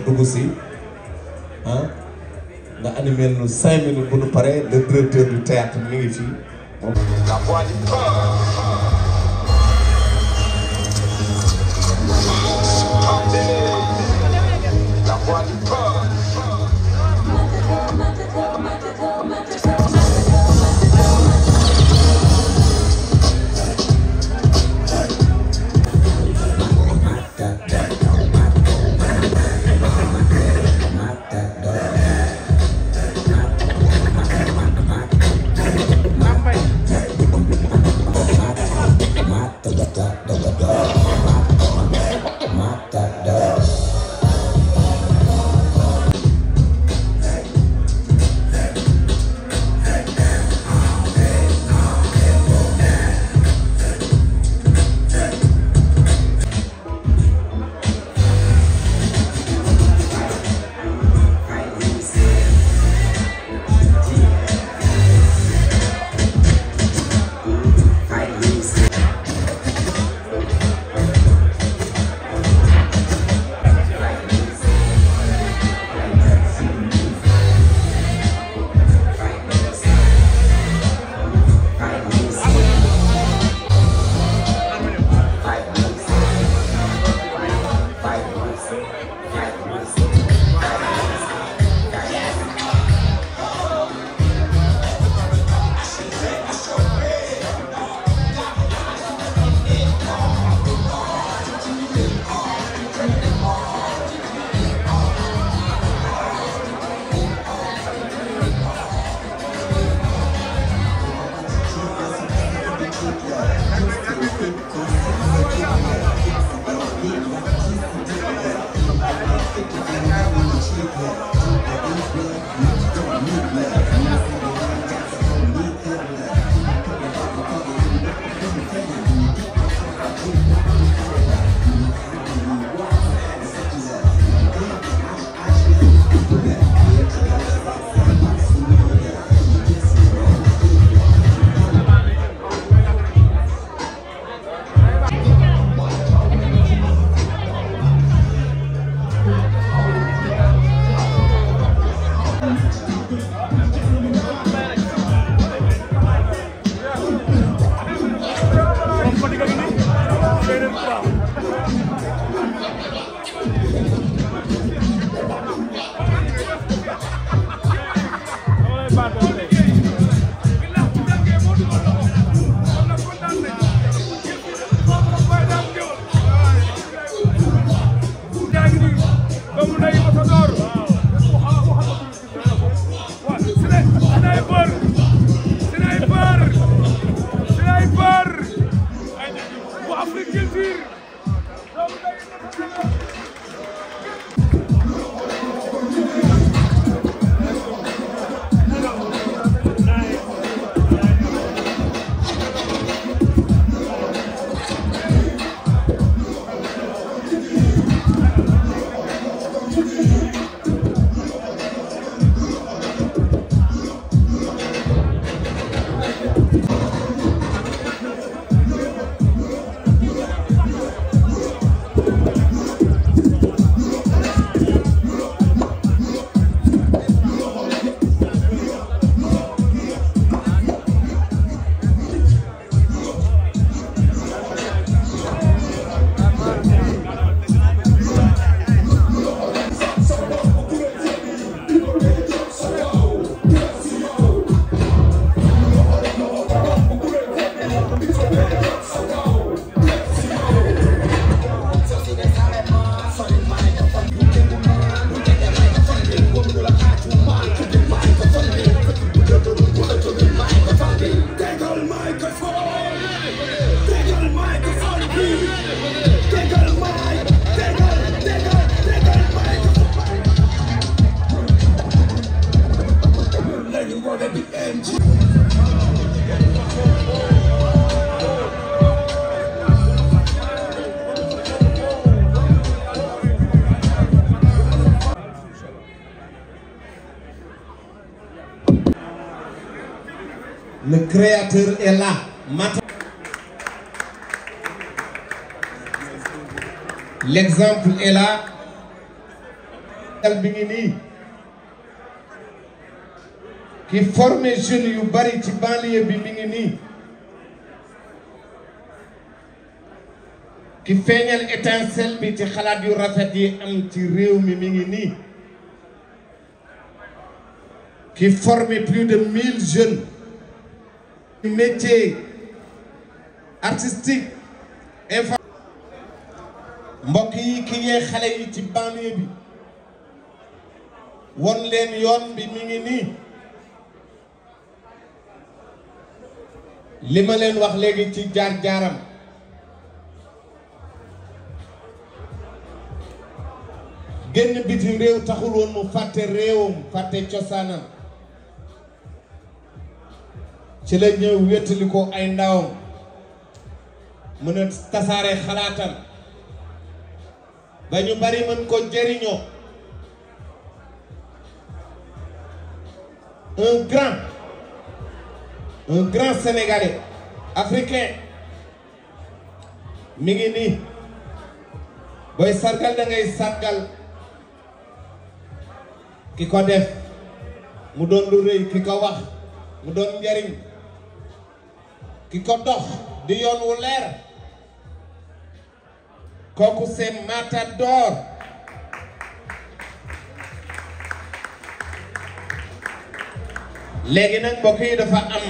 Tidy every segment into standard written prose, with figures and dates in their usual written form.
dugg si ah nga animé nu 5 minutes bu nu paree le directeur du théâtre mi ngi fii. La voix du corps. La voix du corps. Le créateur est là. L'exemple est là. dal bi ngi nii ki formé jeunes yu bari ci banlieue bi mi ngi nii ki feeñal étincelle bi ci xalaat yu rafet yi am ci réew mi mi ngi nii qui forme plus de 1000 jeunes métiers artistiques mbokk yi ki yee xale yi ci banlieue bi won leen yoon bi mi ngi nii li ma leen wax léegi ci jaar-jaaram génn bitim réew taxul woon mu fàtte réewam fàtte cosaanam ci la ñëw wéttali ko ay ndawam mën a tasaare xalaatam ba ñu bari mën ko jëriñoo un grand sénégalais africain mi ngi nii booy sargal da ngay sargal ki ko def mu doon lu rëy ki ko wax mu doon njariñ ki ko dox di yoon wu leer kooku c'est Matador léegi nag mbokk yi dafa am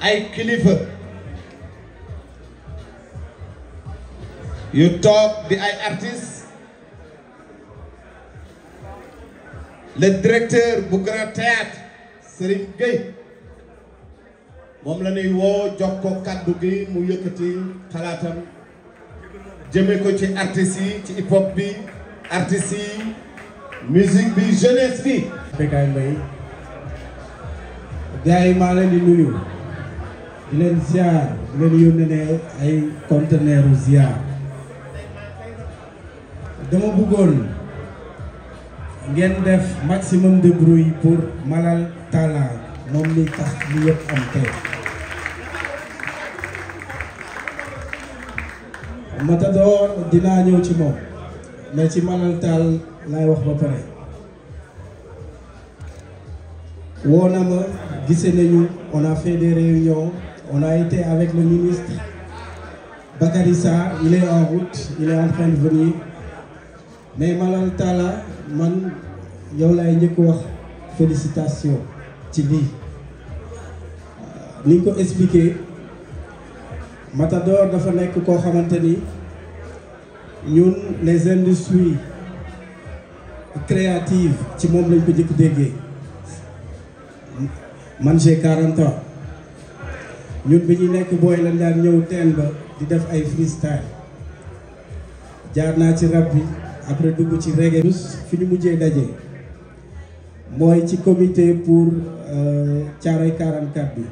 ay kilifa yu toog di ay artistes le directeur bu Grand Théâtre Serigne Gueye moom la ñuy woo jox ko kàddu gi mu yëkkati xalaatam jëme ko ci artistes yi ci hip hop bi artistes yi musique bi jeunesse bi. Bécaye Mbaye gars yi maa leen di nuyu di leen ziar di leen yónnee ay conteneur ziar dama bëggoon ngeen def maximum de bruit pour Malal Talla moom li tax li yëpp am tey. Matador dinaa ñëw ci moom mais ci Malal Talla laay wax ba pare. woo na ma gisee nañu on a fait des réunions on a été avec le ministre Bakary Sarr il est en route il est en train de venir mais Malal Talla man yow laay njëkk wax félicitations ci lii ni nga ko expliqué Matador dafa nekk koo xamante ni ñun les industries créatives ci moom lañ ko jëkk déggee. man j'ai 40 ans ñun bi ñu nekk booy lañ daan ñëw teen ba di def ay freestyle jaar naa ci rap bi après dugg ci reggae. fi ñu mujjee daje mooy ci comité pour Thiaroye 44 bi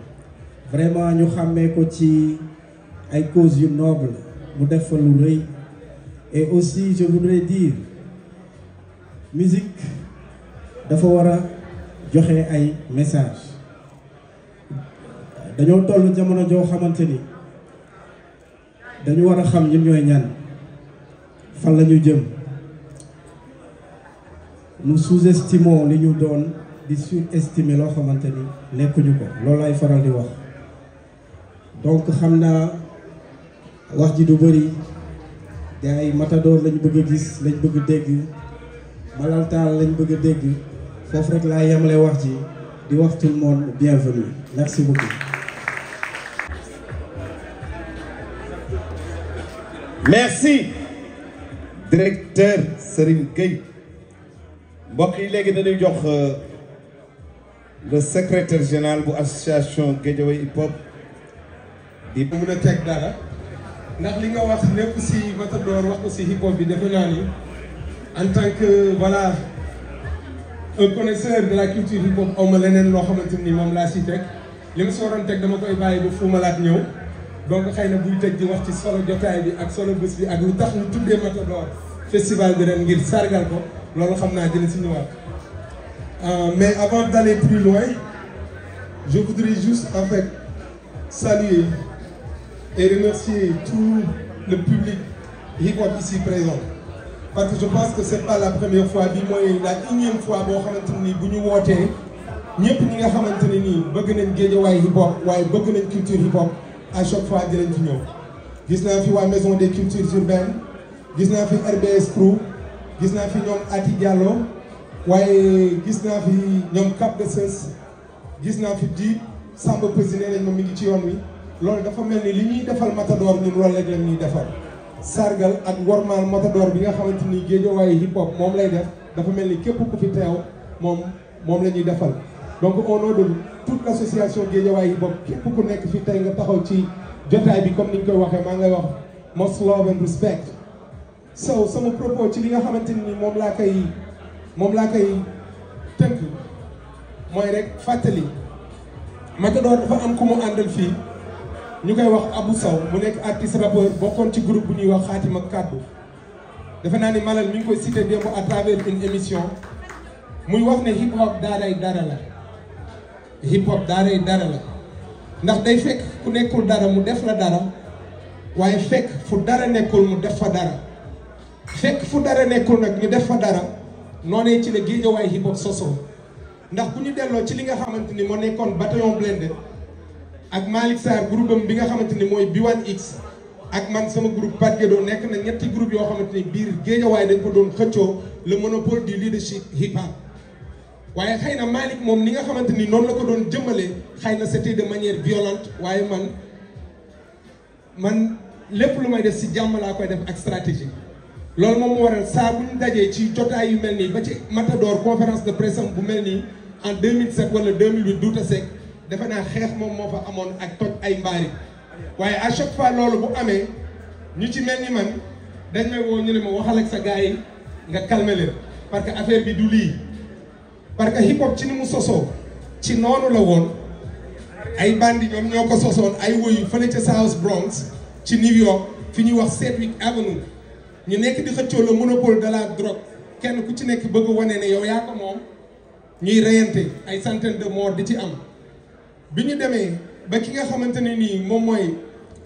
vraiment ñu xàmmee ko ci ay causes yu noble mu def fa lu rëy et aussi je voudrais dire musique dafa war a joxe ay message dañoo toll jamono joo xamante ni dañu war a xam ñun ñooy ñan fan la ñu jëm nous sous-estimons li ñu doon di surestimer loo xamante ni nekkuñu ko loolu lay faral di wax donc xam naa wax ji du bëri gars yi Matador lañ bëgg a gis lañ bëgg a dégg Malal Talla lañ bëgg a dégg foofu rek laa yemale wax ji di wax tout le monde bienvenue merci beaucoup. merci directeur Serigne Gueye mbokk yi léegi dañuy jox le secrétaire général bu association Guédiawaye hip hop di mën a teg dara ndax li nga wax lépp si Matador wax ko si hip hop bi defe naa ni en tant que voilà un connaisseur de la culture hip hop aw ma leneen loo xamante ni moom laa si teg li ma si waroon teg dama koy bàyyi ba Fou Malade ñëw donc xëy na buy tëj di wax ci solo jotaay bi ak solo bés bi ak lu tax ñu tuddee Matador festival bi ren ngir sargal ko loolu xam naa dina si ñëwaat. Mais avant d'aller plus loin je voudrais juste en fait saluer et remercier tout le public hip hop ici présent parce que je pense que c'est pas la première fois bi mooy la énième fois boo xamante ni bu ñu wootee ñëpp ñi nga xamante ne nii bëgg nañ Guédiawaye hip hop waaye bëgg nañ culture hip hop à chaque fois dinañ fi ñëw. gis naa fi waa maison des cultures urbaines gis naa fi RBS Crew gis naa fi ñoom Ati Diallo waaye gis naa fi ñoom Cap de Seus gis naa fi Diib Samba Peuzzi nee nañ ma mi ngi ci yoon wi loolu dafa mel ni li ñuy defal Matador ñun loolu rek la ñuy defal sargal ak wormaal Matador bi nga xamante ni Guédiawaye hip hop moom lay def dafa mel ni képp ku fi teew moom la ñuy defal. donc au nom de toute l'association Guédiawaye hip hop képp ku nekk fi tey nga taxaw ci jotaay bi comme ni ñu koy waxee maa ngay wax much love and respect. so sama propos ci li nga xamante ni moom laa koy tënk mooy rek fàttali Matador dafa am ku mu àndal fii ñu koy wax Abou Sow mu nekk artiste rappeur bokkoon ci groupe bu ñuy wax Xaatim ak Kàddu defe naa ni Malal mi ngi koy cité démb à travers une émission muy wax ne hip hop daaray dara la hip hop daaray dara la ndax day fekk ku nekkul dara mu def la dara waaye fekk fu dara nekkul mu def fa dara fekk fu dara nekkul nag ñu def fa dara noonee ci la Guédiawaye hip hop sosoo ndax bu ñu delloo ci li nga xamante ni moo nekkoon bataillon blindé ak Malick Sarr groupe am bi nga xamante ni mooy B1X ak man sama groupe Pat Guédo nekk na ñetti groupe yoo xamante ni biir Guédiawaye dañ ko doon xëccoo le monopole du leadership hip hop waaye xëy na Malick moom ni nga xamante ni noonu la ko doon jëmmalee xëy na c'était de manière violente waaye man lépp lu may def si jàmm laa koy def ak stratégie loolu moom moo waral saa bu ñu dajee ci jotaay yu mel nii ba ci Matador conférence de presse bu mel nii en 2007 wala 2008 Douta Seck defe naa xeex moom moo fa amoon ak toj ay mbaari waaye à chaque fois loolu bu amee ñu ci mel ni man dañ may woo ñu ne ma waxal ak sa gars yi nga calmer leen parce que affaire bi du lii parce que hip hop ci ni mu sosoo ci noonu la woon ay bandi ñoom ñoo ko sosoon ay woyu fële ca South Bronx ci New York fi ñuy wax Sedgwick Avenue ñu nekk di xëccoo le monopole de la drogue kenn ku ci nekk bëgg wane ne yow yaa ko moom ñuy reyante ay centaines de morts di ci am bi ñu demee ba ki nga xamante ne nii moom mooy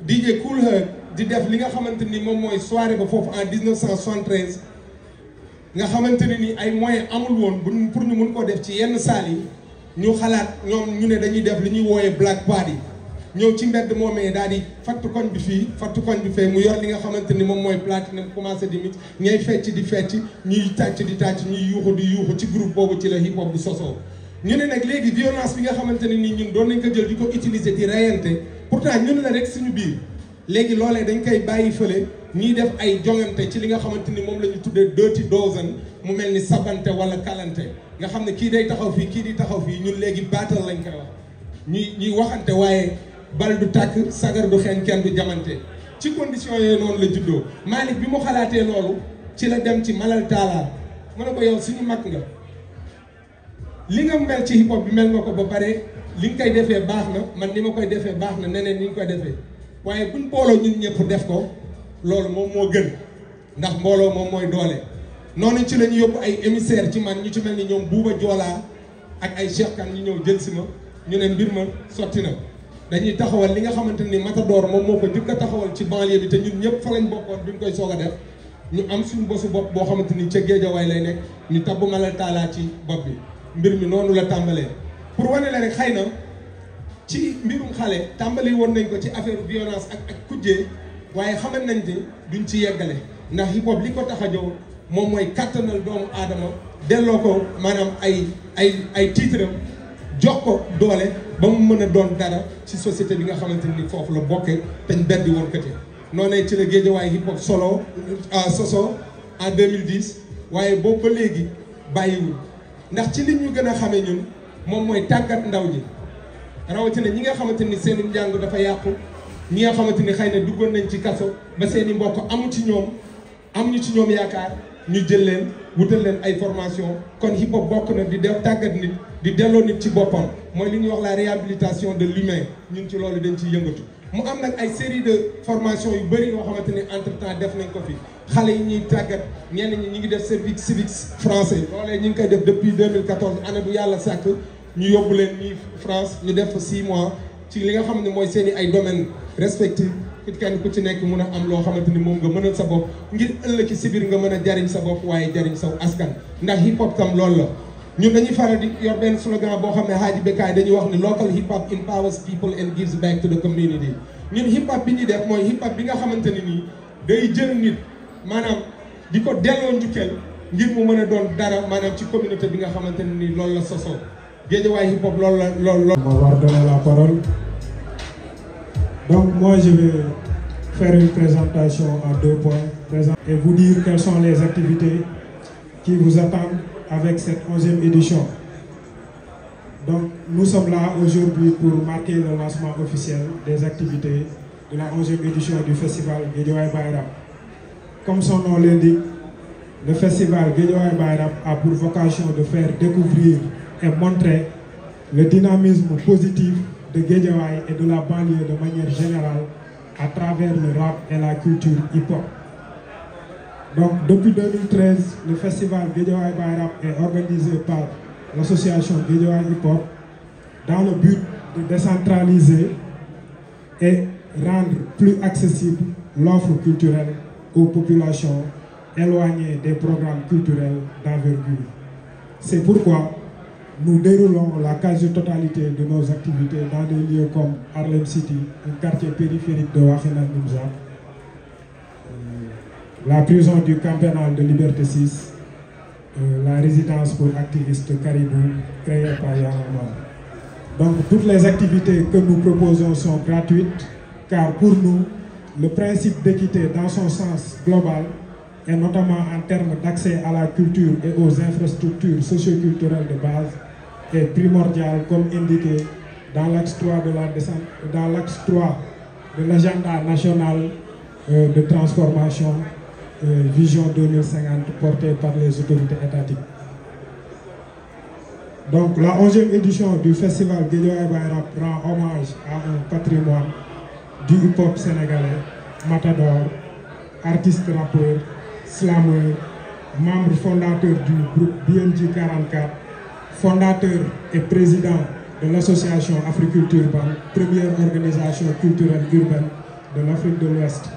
DJ Kool Herc di def li nga xamante ni moom mooy soirée ba foofu en 1973 nga xamante ne ni ay moyens amul woon pour ñu mun koo def ci yenn salle yi ñu xalaat ñoom ñu ne dañuy def li ñuy wooyee black party ñëw ci mbedd moomee daal di fatt koñ bi fii fatt koñ bi fee mu yor li nga xamante ni moom mooy platine commencé di mix ñay fecc di fecc ñuy tàcc di tàcc ñuy yuuxu di yuuxu ci groupe boobu ci la hip hop bi sosoo ñu ne nag léegi violence bi nga xamante ne ni ñun doon nañ ko jël di ko utiliser di reyante pourtant ñun la rek suñu biir léegi loolee dañ koy bàyyi fële ñuy def ay jongante ci li nga xamante ni moom la ñu tuddee dirty dozen mu mel ni sabante wala kalante nga xam ne kii day taxaw fii kii di taxaw fii ñun léegi battle lañ koy wax ñuy waxante waaye bal du tàkk sagar du xeeñ kenn du jamante ci condition yooyu noonu la juddoo Malick bi mu xalaatee loolu ci la dem ci Malal Talla mu ne ko yow suñu mag nga li nga mel ci hip hop bi mel nga ko ba pare li nga koy defee baax na man ni ma koy defee baax na neneen ni ñu koy defee waaye buñ booloo ñun ñëpp def ko loolu moom moo gën ndax mbooloo moom mooy doole noonu ci la ñu yóbbu ay émissaire ci man ñu ci mel ni ñoom Bouba Joola ak ay Cheikh Kane ñu ñëw jël si ma ñu ne mbir ma sotti na dañuy taxawal li nga xamante ni Matador moom moo ko jëkk a taxawal ci banlieue bi te ñun ñëpp fa lañ bokkoon duñ koy soog a def ñu am suñu bosu bopp boo xamante ni ca Guédiawaye lay nekk ñu tabb Malal Talla ci bopp bi mbir mi noonu la tàmbalee pour wane la rek xëy na ci mbirum xale tàmbali woon nañ ko ci affaire violence ak kujjee waaye xamal nañ ni duñ ci yeggale ndax hip hop li ko tax a jóg moom mooy kattanal doomu aadama delloo ko maanaam ay titre jox ko doole ba mu mën a doon dara ci société bi nga xamante ni foofu la bokkee te ñu beddi woon côté noonu ci la Guédiawaye hip hop soso en 2010 waaye boobu ba léegi bàyyiwul ndax ci li ñu gën a xamee ñun moom mooy tàggat ndaw ñi rawatina ñi nga xamante ni seen njàng dafa yàqu ñi nga xamante ni xëy na duggoon nañ ci kaso ba seen i mbokk amuñu ci ñoom yaakaar ñu jël leen wutal leen ay formation kon hip hop bokk na di def tàggat nit di delloo nit ci boppam mooy li ñuy wax la réhabilitation de l'humain ñun ci loolu dañ ciy yëngatu mu am nag ay série de formation yu bëri yoo xamante ni entre temps def nañ ko fi xale yi ñuy tàggat ñenn ñi ngi def service civique français loolee ñu ngi koy def depuis 2014 année bu yàlla sàkk ñu yóbbu leen ñuy France ñu def fa 6 mois ci li nga xam ne mooy seen i ay domaines respectifs ku kenn ku ci nekk mun a am loo xamante ni moom nga mënal sa bopp ngir ëllëg ci biir nga mën a jariñ sa bopp waaye jariñ saw askan ndax hip hop tam loolu la ñun dañuy faral di yor benn slogan boo xam ne Hadji Bekkaay dañuy wax ni local hip hop empowers people and gives back to the community ñun hip hop bi ñuy def mooy hip hop bi nga xamante ni nii day jël nit maanaam di ko delloo njukkeel ngir mu mën a doon dara maanaam ci communauté bi nga xamante ne nii loolu la sosoo Guédiawaye hip hop loolu la loolu. On va donner la parole. Donc moi je vais faire une présentation en 2 points et vous dire quelles sont les activités qui vous attendent avec cette 11e édition. Donc nous sommes là aujourd'hui pour marquer le lancement officiel des activités de la 11e édition du festival Guédiawaye Baye Rap. Comme son nom l'indique, le festival Guédiawaye Baye Rap a pour vocation de faire découvrir et montrer le dynamisme positif de Guédiawaye et de la banlieue de manière générale à travers le rap et la culture hip-hop. Donc depuis 2013, le festival Guédiawaye Baye Rap est organisé par l'association Guédiawaye Hip-Hop dans le but de décentraliser et rendre plus accessible l'offre culturelle aux populations éloignées des programmes culturels d'envergure. C'est pourquoi nous déroulons la quasi-totalité de nos activités dans des lieux comme Harlem City, un quartier périphérique de Wakhinane Nimzatt, la prison du camp pénal de Liberté 6, la résidence pour activistes de Caribou, créée par Y'en a marre. Donc toutes les activités que nous proposons sont gratuites, car pour nous, le principe d'équité dans son sens global, et notamment en termes d'accès à la culture et aux infrastructures socio-culturelles de base, est primordial comme indiqué dans l'axe 3 de l'agenda national de transformation Vision 2050 portée par les autorités étatiques. Donc la 11e édition du festival Guédiawaye Baye Rap rend hommage à un patrimoine du hip-hop sénégalais, matador, artiste rappeur, slameur, membre fondateur du groupe BMJ 44, fondateur et président de l'association Africulture Ban, première organisation culturelle urbaine de l'Afrique de l'Ouest.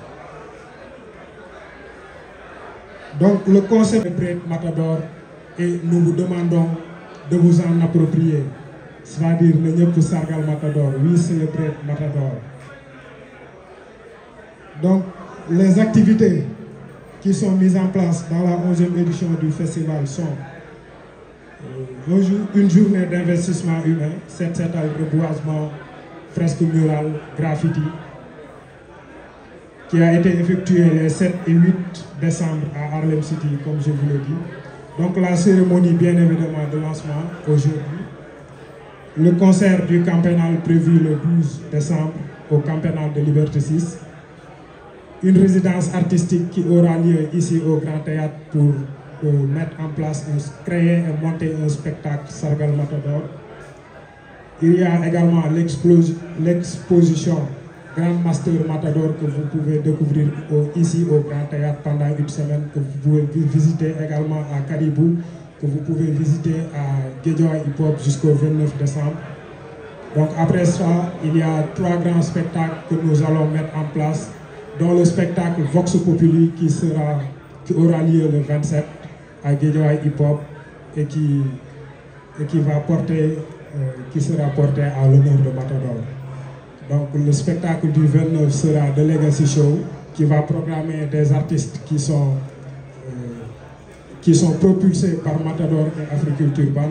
Donc le concept est matador et nous vous demandons de vous en approprier. C'est-à-dire le ñëpp sargal matador, oui célébrer matador. Donc les activités qui sont mises en place dans la 11e édition du festival sont une journée d'investissement humain, 7 reboisement, fresque murale, graffiti, qui a été effectué les 7 et 8 décembre à Harlem City, comme je vous l'ai dit. Donc la cérémonie bien évidemment de lancement aujourd'hui. Le concert du camp pénal prévu le 12 décembre au camp pénal de Liberté 6. Une résidence artistique qui aura lieu ici au Grand Théâtre pour mettre en place, créer et monter un spectacle Sargal Matador. Il y a également l'exposition Grand Master Matador que vous pouvez découvrir ici au Grand Théâtre pendant une semaine, que vous pouvez visiter également à Caribou, que vous pouvez visiter à Guédiawaye Hip Hop jusqu'au 29 décembre. Donc après ça, il y a 3 grands spectacles que nous allons mettre en place, dont le spectacle Vox Populi qui aura lieu le 27 à Guédiawaye Hip Hop et qui sera porté à l'honneur de Matador. Donc le spectacle du 29 sera The Legacy Show qui va programmer des artistes qui sont propulsés par Matador et Africulture Ban.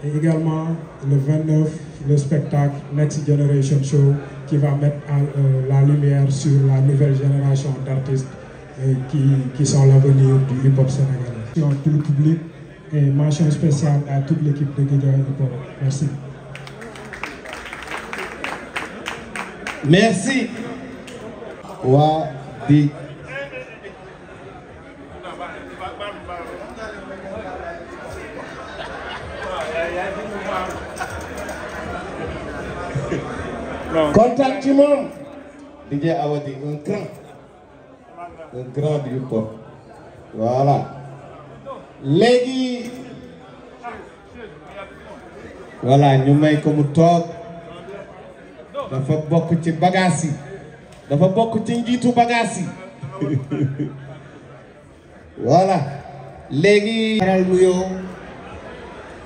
Et également le 29, le spectacle Next Generation Show qui va mettre la lumière sur la nouvelle génération d'artistes qui sont l'avenir du hip-hop sénégalais. Tout le public et mention spéciale à toute l'équipe de Guédiawaye Hip Hop. Merci. Merci. Waa di kontaan ci moom DJ Awadi un grand du hip-hop. Voilà. Léegi voilà ñu may ko mu toog dafa bokk ci bagages yi dafa bokk ci njiitu bagaas yi voilà léegi waral nuyoo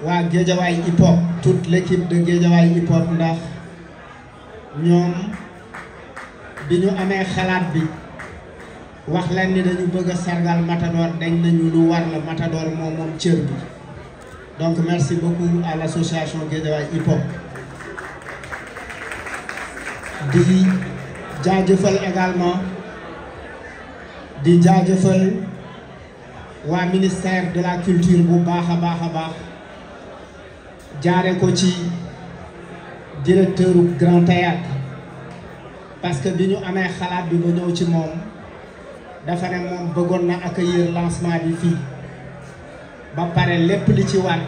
waa Guédiawaye hip hop toute l'équipe de Guédiawaye hip hop ndax ñoom bi ñu amee xalaat bi wax leen ni dañu bëgg a sargal Matador dañ nañu lu war la Matador moom cër bi donc merci beaucoup à l'association Guédiawaye hip hop di jaajëfal également di jaajëfal waa ministère de la culture bu baax a baax jaare ko ci directeur Grand Théâtre parce que bi ñu amee xalaat bi ba ñëw ci moom dafa ne moom bëggoon na accueillir lancement bi fii ba pare lépp li ci war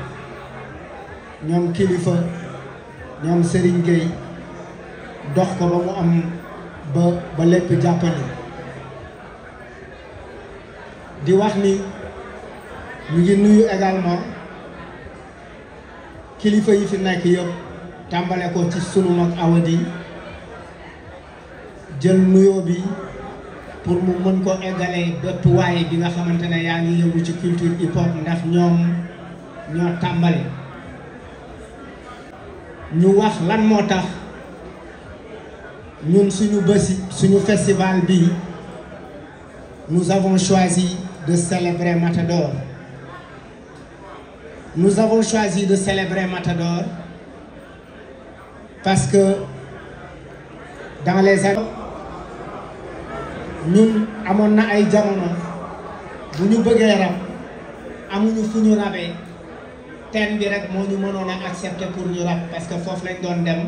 ñoom kilifa ñoom Serigne Gueye dox ko ba mu am ba lépp jàppale di wax ni ñu ngi nuyu également kilifa yi fi nekk yëpp tàmbale ko ci sunu mag Awadi jël nuyoo bi pour mu mën ko eggalee bépp waaye bi nga xamante ne yaa ngi yëngu ci culture hip hop ndax ñoom ñoo tàmbale ñu wax lan moo tax ñun suñu bési suñu festival bi nous avons choisi de célébrer Matador. Nous avons choisi de célébrer Matador parce que dans les années ñun amoon na ay jamono bu ñu bëggee rap amuñu fu ñu rabee thème bi rek moo ñu mënoon a accepter pour ñu rap parce que foofu lañ doon dem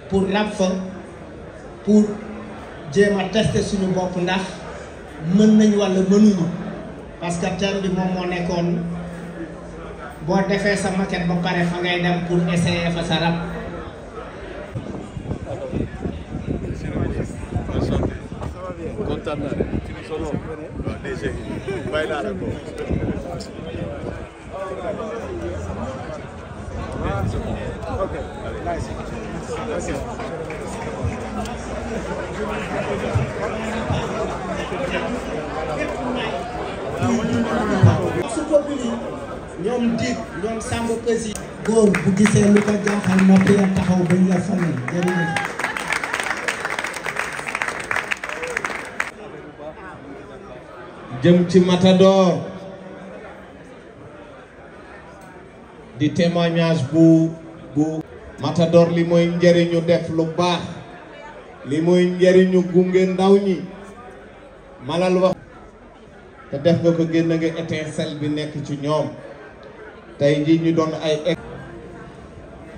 pour rap fa pour jéem a tester suñu bopp ndax mën nañ walla mënuñu parce que thème bi moom moo nekkoon boo defee sa maquette ba pare fa ngay dem pour essayer fa sa rap. kontaan naa ci solo waaw DG bàyyi laa la ko ok su populi ñoom dig ñoom Samba Peuzzi góor bu gisee lu ko jaaxal noppi ya taxaw bañ la fanal jërëjëf jëm ci Matador di témoignage bu Matador li mooy njëriñu def lu baax li mooy njëriñu gunge ndaw ñi malal wax te def nga ko génn nga étincelle bi nekk ci ñoom tey jii ñu doon ay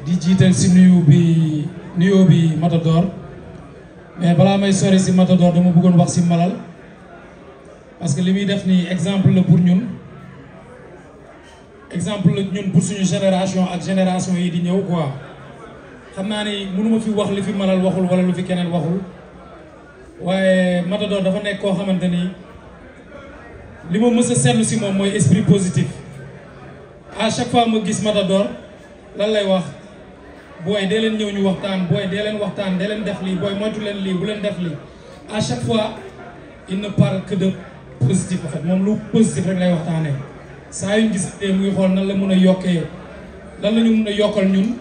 di jiital si nuyoo bi Matador mais balaa may sori si Matador dama bëggoon wax si malal parce que li muy def nii exemple la pour ñun exemple la ñun pour suñu génération ak génération yi di ñëw quoi xam naa ni mënuma fi wax li fi malal waxul wala lu fi keneen waxul waaye Matador dafa nekk koo xamante ni li ma mës a seetlu si moom mooy esprit positif à chaque fois ma gis Matador lan lay wax booy dee leen ñëw ñu waxtaan booy dee leen waxtaan dee leen def lii booy moytu leen lii bu leen def lii à chaque fois il ne parle que de positif en fait moom lu positif rek lay waxtaanee saa yu ñu gis muy xool nan la mën a yokkee lan la ñu mën a yokkal ñun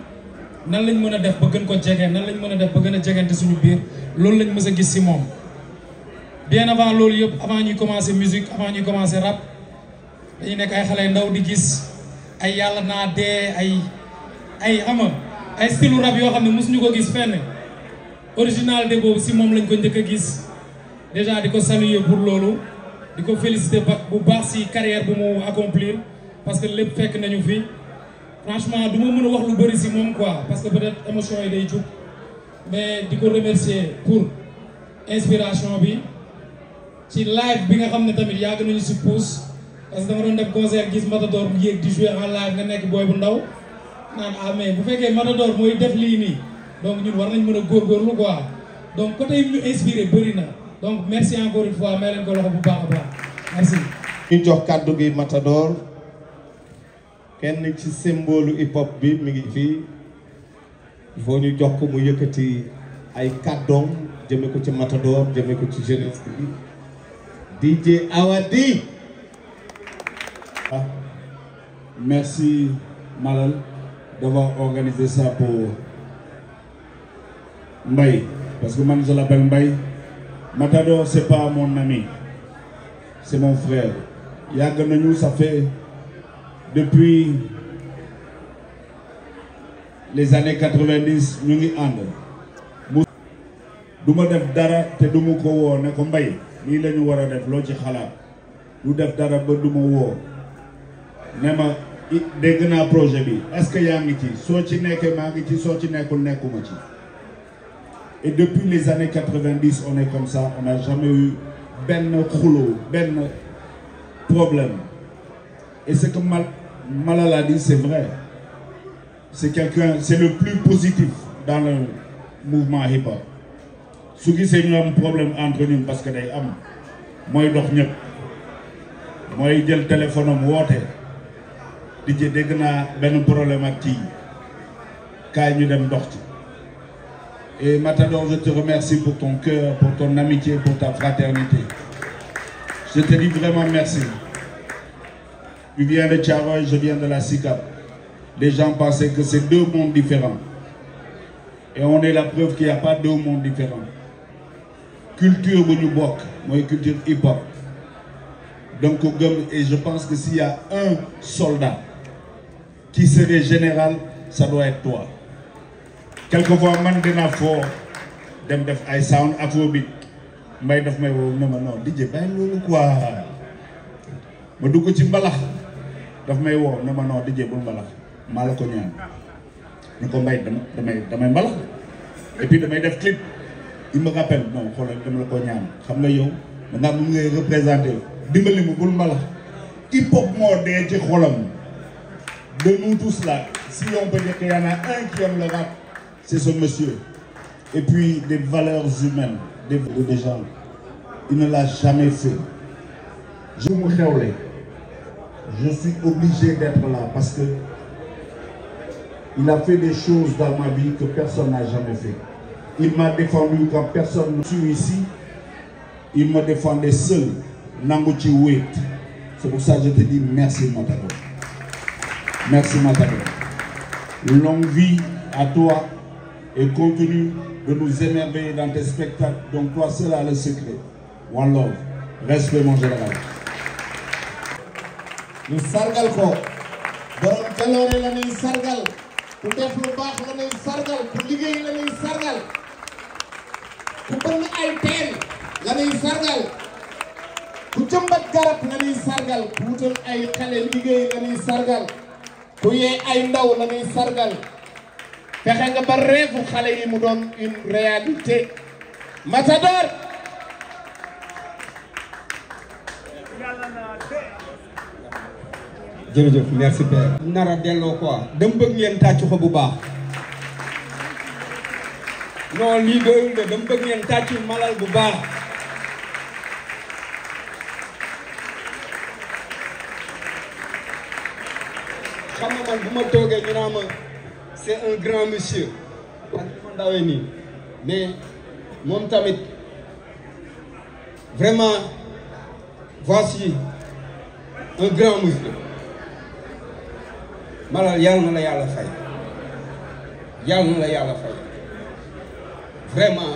nan lañ mën a def ba gën ko jege nan lañ mën a def ba gën a jegante suñu biir loolu lañ mës a gis si moom. bien avant loolu yëpp avant ñuy commencer musique avant ñuy commencer rap dañuy nekk ay xale ndaw di gis ay yàlla naa dee ay xam nga ay style rap yoo xam ne mosuñu ko gis fenn originalité boobu si moom lañ ko njëkk a gis déjà di ko saluer pour loolu. di ko féliciter bu baax ci carrière bu mu accomplir parce que lépp fekk nañu fi franchement du ma mën a wax lu bari ci moom quoi parce que peut-être émotion yi day jug mais di ko remercier pour inspiration bi ci live bi nga xam ne tamit yàgg nañu ci pousse parce que dama doon def concert gis Matador bu yéeg di jouer en live nga nekk booy bu ndaw naan ah mais bu fekkee Matador mooy def lii nii donc ñun war nañ mën a góorgóorlu quoi donc côté yi ñu inspiré bari na. donc merci encore une fois may leen ko loxo bu baax a baax merci. ñu jox kàddu gi Matador kenn ci symbole hip hop bi mi ngi fii il faut ñu jox ko mu yëkkati ay kàddoom jëme ko ci Matador jëme ko ci jeunesse bi DJ Awadi. Merci Malal d'avoir organisé ça pour Mbaye, parce que moi je l'appelle Mbaye. Matador c'est pas mon ami, c'est mon frère. Yàgg nañu, ça fait depuis les années 90 ñu ngi ànd. Du ma def dara te du ma ko woo ne ko Mbaye lii la ñu war a def loo ci xalaat, du def dara ba du ma woo ne ma dégg naa projet bi est-ce que yaa ngi ci, soo ci nekkee maa ngi ci, soo ci nekkul nekkuma ci. Et depuis les années 90 on est comme ça, on n'a jamais eu benn xuloo benn problème. Et ce que Malal a dit c'est vrai, c'est quelqu'un, c'est le plus positif dans le mouvement hip-hop. Su gisee ñu am problème entre ñun parce que day am mooy dox ñëpp mooy jël téléphone am woote di ci dégg naa benn problème ak kii kaay ñu dem dox ci. Et Matador, je te remercie pour ton cœur, pour ton amitié, pour ta fraternité. Je te dis vraiment merci. Tu viens de Thiaroye, je viens de la SICAP. Les gens pensaient que c'est deux mondes différents. Et on est la preuve qu'il n'y a pas deux mondes différents. Culture bu ñu bokk mooy culture hip-hop. Donc et je pense que s'il y a un soldat qui serait général, ça doit être toi. Quelquefois man dina foo dem def ay sound afrobeat Mbaye daf may woo ne ma non DJ bàyyi loolu quoi ma dugg ci mbalax daf may woo ne ma non DJ bul mbalax maa la ko ñaan ñu ko Mbaye damay mbalax et puis damay def clip. Il me rappelle non xoolal dama la ko ñaan xam nga yow da nga mu ngay représenté dimbali ma bul mbalax hip hop moo dee ci xolam de nous tous là si on peut dire qu'il y en a un qui aime le rap, c'est ce monsieur. Et puis des valeurs humaines des gens, il ne l'a jamais fait. Je me xewle, je suis obligé d'être là parce que il a fait des choses dans ma vie que personne n'a jamais fait. Il m'a défendu quand personne ne suis ici. Il me défendait seul. Nanguchi wait. C'est pour ça que je te dis merci Matador. Merci Matador. Longue vie à toi et continue de nous émerveiller dans tes spectacles. Donc toi seul as le secret. One love. Respect mon général. ñu sargal ko. borom jaloore la ñuy sargal. ku def lu baax la ñuy sargal. ku liggéey la ñuy sargal. ku bëgg ay teen la ñuy sargal. ku jëmbat garab la ñuy sargal. ku wutal ay xale liggéey la ñuy sargal. ku yee ay ndaw la ñuy sargal. fexe nga ba reefu xale yi mu doon une réalité. Matador. jërëjëf merci père. nara delloo quoi. dama bëgg ngeen tàccu ko bu baax. non lii doyul de dama bëgg ngeen tàccu Malal bu baax. xam nga man bu ma toogee ñu naan ma c'est un grand monsieur. ak ma ndawee nii mais moom tamit vraiment voici un grand monsieur. Malal yàlla na la yàlla fay yàlla na la yàlla fay vraiment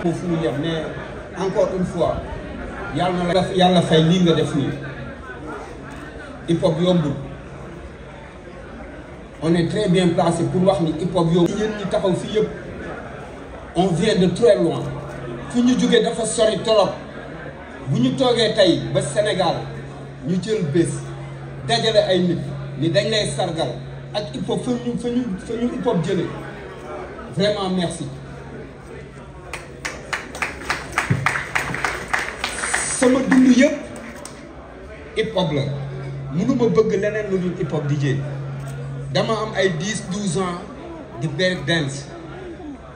fu ñu yem mais encore une fois yàlla na la yàlla fay lii nga def nii hip hop yombul on est très bien placé pour wax ni hip hop yombul. yéen ñi taxaw fii yëpp on vient de très loin fi ñu jógee dafa sori torop bu ñu toogee tey ba Sénégal ñu jël bés dajale ay nit ni dañ lay sargal ak hip hop fa ñu hip hop jëlee vraiment merci. sama dund yëpp hip hop la mënuma bëgg leneen lu dul hip hop DJ dama am ay 10-12 ans di break dance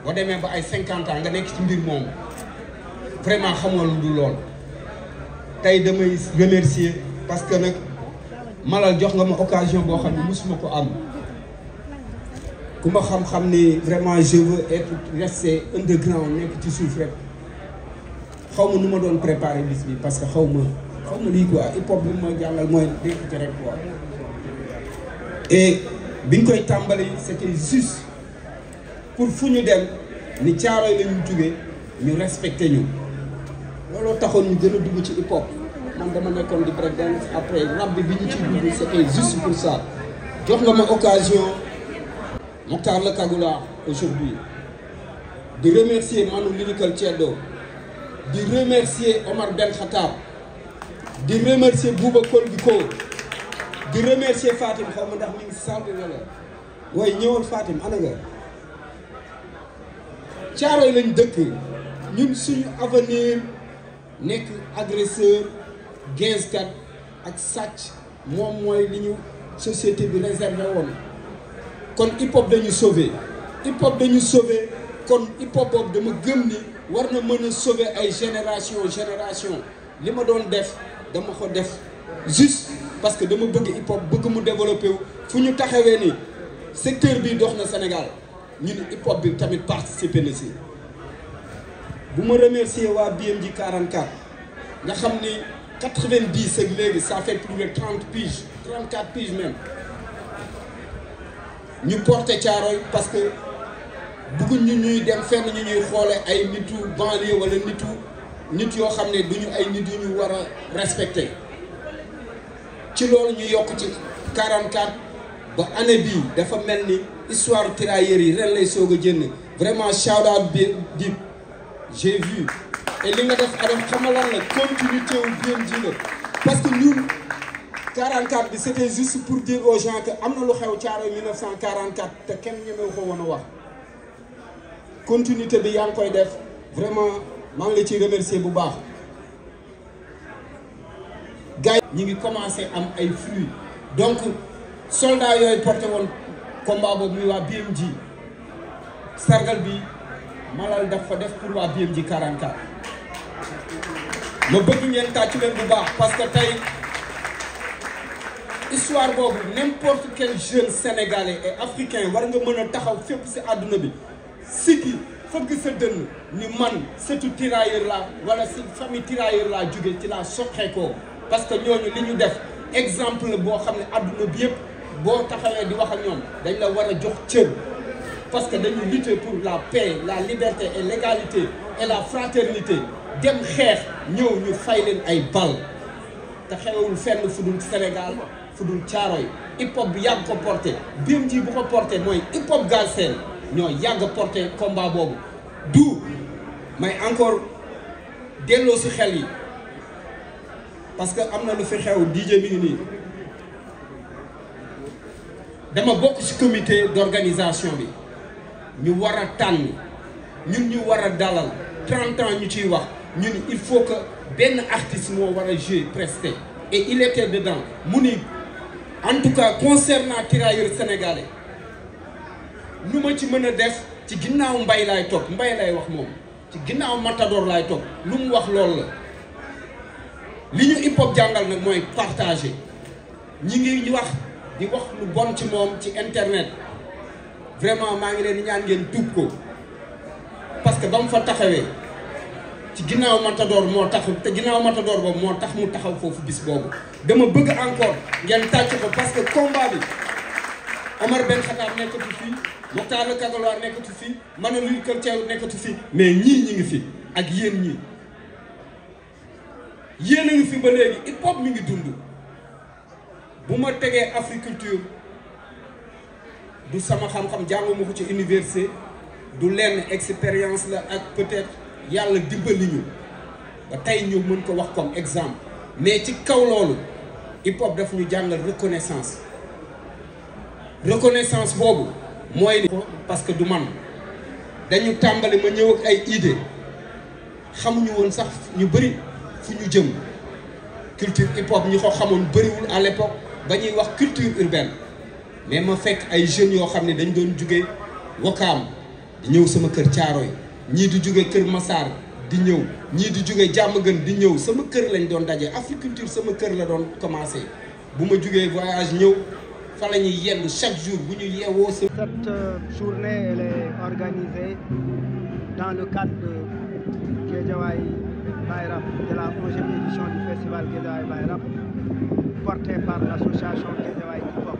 boo demee ba ay 50 ans nga nekk ci mbir moomu vraiment xamoo lu dul lool tey damay remercier parce que nag Malal jox nga ma occasion boo xam ne musuma ko am ku ma xam-xam ni vraiment je veux être resté underground nekk ci suuf rek xaw ma nu ma doon préparer bis bi parce que xaw ma lii quoi hip hop bi ma jàngal mooy nekk ci rek quoi et biñ koy tàmbali c'était juste pour fu ñu dem ni Caaroy la ñu jógee ñu respecté ñu looloo taxoon ñu gën a dugg ci hip hop man dama nekkoon di break dance après rap bi ñu ci dugg c'était juste pour ça jox nga ma occasion Mokhtar Le Kagoula aujourd'hui de remercier Manu Lyrical Ceddo di remercier Omar Ben Khattab di remercier Bouba Kolbiko di remercier Fatim xaw ma ndax mi ngi salle bi wala waaye ñëwal Fatim ana nga Caaroy lañ dëkk ñun suñu avenir nekk agresseur gainskat ak sàcc moom mooy li ñu société bi réservé woon kon hip hop dañu sauver kon hip hop boobu dama gëm ni war na mën a sauver ay génération li ma doon def dama ko def juste parce que dama bëgg hip hop bëgg mu développé wu fu ñu taxawee ni secteur bi dox na Sénégal ñu ni hip hop bi tamit participer na si bu ma remercier waa BMJ 44 nga xam ni 90 ak léegi ça fait plus de 30 piges 34 piges même ñu porté Caaroy parce que bëgguñ ñu ñuy dem fenn ñu ñuy xoole ay nitu banlieue wala nit yoo xam ne duñu ay nit yu ñu war a respecté ci loolu ñu yokk ci 44 ba année bii dafa mel ni histoire tirailleurs yi ren lay soog a jënd vraiment shout out bi Dip j'ai vu et li nga def Adam xamalan la continuité wu BMJ la parce que ñun 44 bi c'était juste pour dire aux gens que am na lu xew Caaroy 1944 te kenn ñemewu ko woon a wax continuité bi yaa ngi koy def vraiment maa ngi la ciy remercier bu baax gars yi ñi ngi commencé am ay fruits donc soldats yooyu porté woon combat boobu muy waa BMJ sargal bi Malal dafa def pour waa BMJ 44 ma bëgg ngeen tàccu leen bu baax parce que tey histoire boobu n'importe quel jeune sénégalais et africain war nga mën a taxaw fépp ci àdduna bi siki fëgg sa dënn ni man surtout tirailleur la wala ci famille tirailleur laa jóge ci laa soqeekoo parce que ñooñu li ñu def exemple boo xam ne àdduna bi yëpp boo taxawee di wax ak ñoom dañ la war a jox cër parce que dañu lutter pour la paix la liberté et l'égalité et la fraternité dem xeex ñëw ñu fay leen ay bal te xewul fenn fu dul Sénégal fu dul Caaroy hip hop bi yàgg ko porté BMJ bu ko porté mooy hip hop Galsen ñoo yàgg porté combat boobu du may encore delloo ci xel yi parce que am na lu fi xew DJ mi ngi nii dama bokk ci comité d'organisation bi ñu war a tànn ñun ñu war a dalal 30 ans ñu ciy wax ñu ni il faut que benn artiste moo war a jouer presté et il était dedans mu ni en tout cas concernant tirailleurs sénégalais lu ma ci mën a def ci ginnaaw mbay laay topp mbay lay wax moom ci ginnaaw Matador laay topp lu mu wax loolu la li ñu hip hop jàngal nag mooy partager ñi ngi wax di wax lu bon ci moom ci internet vraiment maa ngi leen di ñaan ngeen tuub ko parce que ba mu fa taxawee ci ginnaaw Matador moo tax te ginnaaw Matador boobu moo tax mu taxaw foofu bis boobu dama bëgg encore ngeen tàcc ko parce que combat bi Omar Ben Khattab nekkatu fii Mokhtar Le Kagoula nekkatu fii Manu Lyrical Ceddo nekkatu fii mais ñii ñi ngi fi ak yéen ñii yéen a ngi fi ba léegi hip hop mi ngi dund bu ma tegee Africulture du sama xam-xam jànguma ko ci université du lenn expérience la ak peut-être yàlla dimbali ñu ba tey ñu mën ko wax comme exemple mais ci kaw loolu hip hop daf ñu jàngal reconnaissance boobu mooy parce que du man dañu tàmbali ma ñëw ak ay idée xamuñu woon sax ñu bëri fu ñu jëm culture hip hop ñi ko xamoon bëriwul à l'époque ba ñuy wax culture urbaine mais ma fekk ay jeunes yoo xam ne dañ doon jóge Wakaam di ñëw sama kër Caaroy ñii di jóge kër Massar di ñëw ñii di jóge Diamaguène di ñëw sama kër lañ doon daje Africulture sama kër la doon commencé bu ma jógee voyage ñëw fa la ñuy yendu chaque jour bu ñu yeewoo sa. Cette journée elle est organisée dans le cadre de Guédiawaye Bayrap, de la 11e édition du festival Guédiawaye Bayrap, portée par l'association Guédiawaye Hip Hop.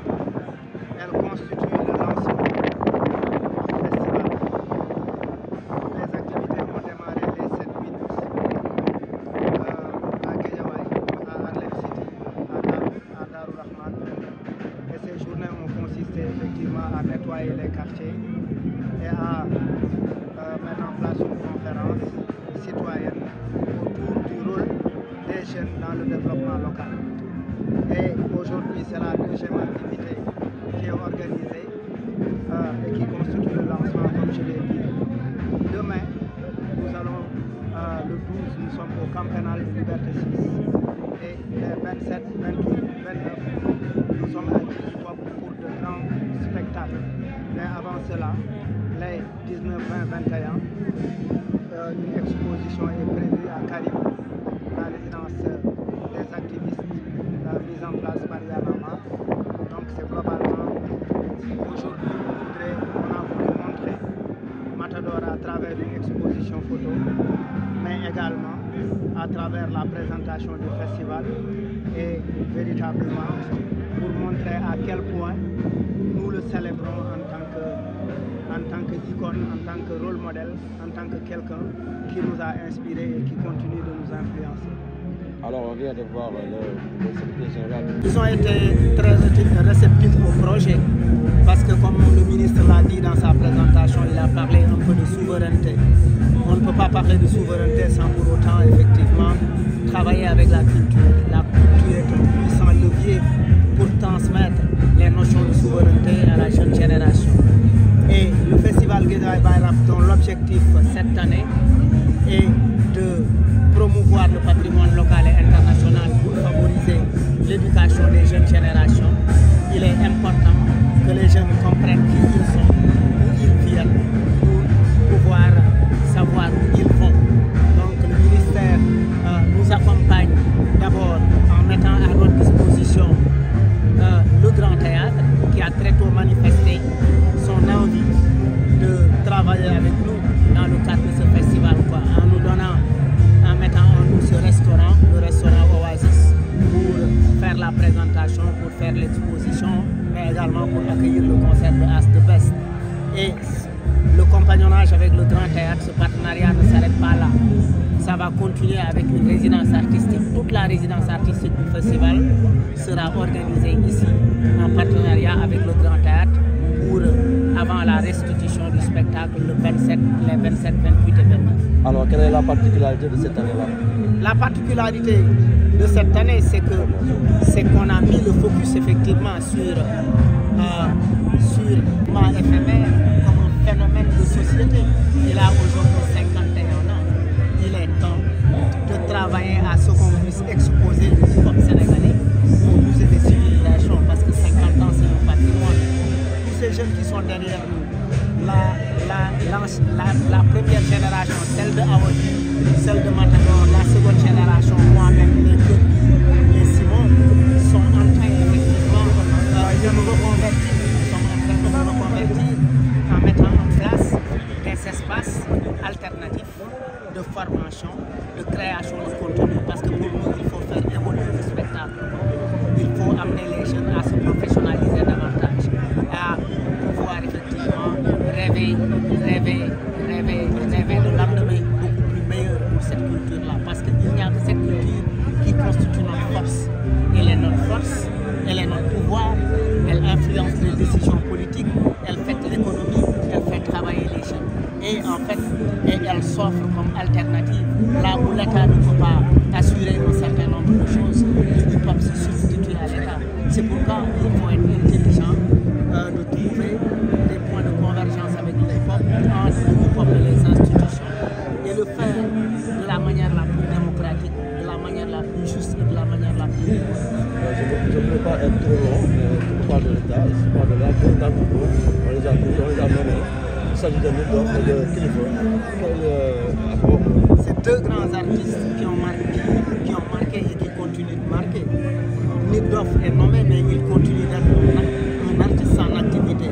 Elle constitue le lancement du festival. Les activités ont démarré les 7-8 à Guédiawaye, à Harlem City, à Darou Rahman. Et ces journées ont consisté effectivement à nettoyer les quartiers et à mettre en place une conférence citoyenne autour du rôle des jeunes dans le développement local. Et aujourd'hui, c'est la deuxième activité qui est organisée et qui constitue le lancement, comme je l'ai dit. Demain, nous allons, le 12, nous sommes au camp pénal de Liberté 6. Et les 27, 28, 29, nous sommes à Djibouti pour de grands spectacles. Mais avant cela, les 19, 20, 21, une exposition est prévue à Karim, la résidence des activistes mise en place par Yanama. Donc c'est globalement, aujourd'hui on a voulu montrer Matador à travers une exposition photo, mais également à travers la présentation du festival et véritablement pour montrer à quel point nous le célébrons en tant qu'icône, en tant que rôle modèle, en tant que quelqu'un qui nous a inspirés et qui continue de nous influencer. Alors on vient de voir le secrétaire général. Ils ont été très réceptifs au projet parce que comme le ministre l'a dit dans sa présentation, il a parlé un peu de souveraineté. On ne peut pas parler de souveraineté sans pour autant effectivement travailler avec la culture. La culture est un puissant levier pour transmettre les notions de souveraineté à la jeune génération. Et le festival Guédiawaye Bayrap, dont l'objectif cette année est de promouvoir le patrimoine local et international pour favoriser l'éducation des jeunes générations, il est important que les jeunes comprennent qui ils sont, où ils viennent, pour pouvoir savoir où ils vont. Donc le ministère nous accompagne d'abord en mettant à notre disposition le Grand Théâtre qui a très tôt manifesté son envie de travailler avec nous dans le cadre de ce festival, en nous donnant, en mettant en nous ce restaurant, le restaurant Oasis, pour faire la présentation, pour faire l'exposition, mais également pour accueillir le concert de As the Best. Et le compagnonnage avec le Grand Théâtre, ce partenariat ne s'arrête pas là. Ça va continuer avec une résidence artistique. Toute la résidence artistique du festival sera organisée ici en partenariat avec le Grand Théâtre pour avant la restitution du spectacle le 27, les 27, 28 et 29. Alors quelle est la particularité de cette année-là? La particularité de cette année, c'est qu'on a mis le focus effectivement sur ma éphémère comme un phénomène de société. Il a aujourd'hui 51 ans. Il est temps de travailler à ce qu'on puisse exposer le hip-hop sénégalais au musée des civilisations, parce que 50 ans c'est un patrimoine. Tous ces jeunes qui sont derrière nous, la première génération, celle de Awadi, celle de Matador, la seconde génération, moi-même, les Simon, sont en train effectivement de nous reconvertir. Nous sommes en train de nous reconvertir en mettant en place des espaces alternatifs de formation, de création de contenu, parce que pour nous, il faut faire évoluer le spectacle. Il faut amener les jeunes à se professionnaliser davantage, à pouvoir effectivement rêver de lendemain beaucoup plus meilleur pour cette culture-là, parce qu'il n'y a que cette culture qui constitue notre force. Elle est notre force, elle est notre pouvoir, elle influence les décisions politiques, elle fait l'économie, elle fait travailler les jeunes. Et en fait, elle s'offre comme alternative là où l'État ne peut pas assurer un certain nombre de choses. Le hip-hop se substitue C'est pourquoi il faut être intelligent de trouver des points de convergence avec le hip-hop, entre le hip-hop et les institutions, et le faire de la manière la plus démocratique, de la manière la plus juste et de la manière la plus libre. Je ne veux pas être trop long, mais tout parle de l'État, ici parle de l'État, on les a menés. Il s'agit de Nip Doff et de Kilifeu. C'est deux grands artistes qui ont marqué et qui continuent de marquer. Nip Doff est nommé, mais il continue d'être un artiste en activité.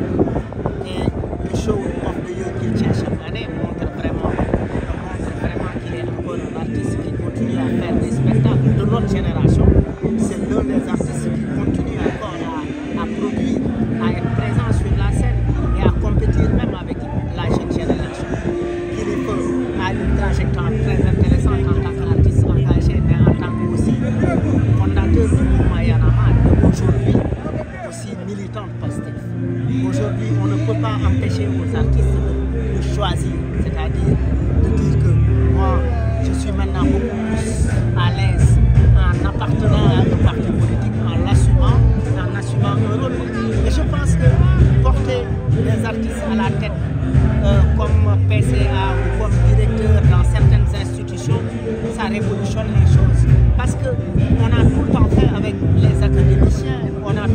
Et le show of the year qu'il tient chaque année montre vraiment qu'il est encore un artiste qui continue à faire des spectacles de notre génération. C'est l'un des artistes qui continue encore à produire, à être présent sur la scène et à compétir même avec la jeune génération. Kilifeu a une trajectoire très intéressante en tant qu'artiste engagé, mais en tant qu'aussi fondateur du mouvement Y en a marre, et aujourd'hui aussi militant de Pastef. Aujourd'hui, on ne peut pas empêcher aux artistes de choisir, c'est-à-dire de dire que moi, je suis maintenant beaucoup plus à l'aise en appartenant à un parti politique, en assumant un rôle. Et je pense que porter des artistes à la tête comme PCA ou comme directeur dans certaines institutions, ça révolutionne les choses. Parce qu'on a tout le temps fait avec les académiciens, on a